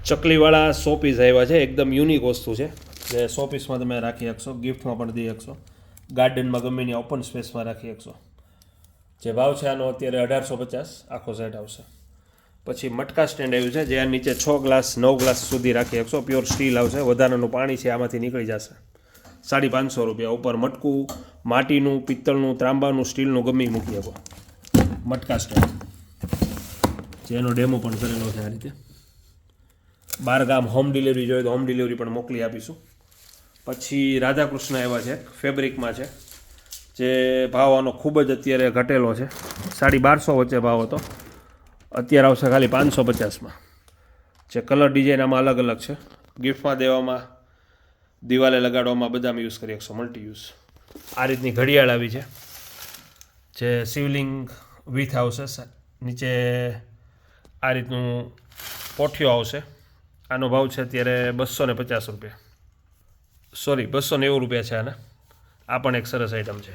ચકલીવાળા સો piece આવ્યા છે, એકદમ યુનિક વસ્તુ છે જે 100 પીસમાં તમે રાખી શકશો, ગિફ્ટમાં પણ દઈ શકશો, ગાર્ડનમાં ગમે ત્યાં ઓપન સ્પેસમાં રાખી શકશો. જે ભાવ છે આનો અત્યારે 1850 આખો સેટ આવશે. પછી મટકા સ્ટેન્ડ આવ્યું છે જે આ નીચે 6 ગ્લાસ 9 ગ્લાસ સુધી રાખી શકશો, પ્યોર સ્ટીલ આવશે, વધારાનું પાણી છે આમાંથી નીકળી જશે. 550 રૂપિયા. ઉપર મટકું માટીનું, પિત્તળનું, ત્રાંબાનું, સ્ટીલનું ગમે મૂકી શકો. મટકા સ્ટેન્ડ જેનો ડેમો પણ કરેલો છે આ રીતે. 12 ગામ હોમ ડિલિવરી જોઈએ તો હોમ ડિલિવરી પણ મોકલી આપીશું. પછી રાધાકૃષ્ણ એવા છે, ફેબ્રિકમાં છે, જે ભાવ આનો ખૂબ જ અત્યારે ઘટેલો છે. 1250 વચ્ચે ભાવ હતો, અત્યારે આવશે ખાલી 550માં. જે કલર ડિઝાઇન આમાં અલગ અલગ છે, ગિફ્ટમાં દેવામાં, દિવાલે લગાડવામાં બધામાં યુઝ કરી શકશો, મલ્ટી યુઝ. આ રીતની ઘડિયાળ આવી છે જે શિવલિંગ વિથ આવશે, નીચે આ રીતનું પોઠિયો આવશે. આનો ભાવ છે અત્યારે 250 રૂપિયા, સોરી 290 રૂપિયા છે આના. આ પણ એક સરસ આઈટમ છે.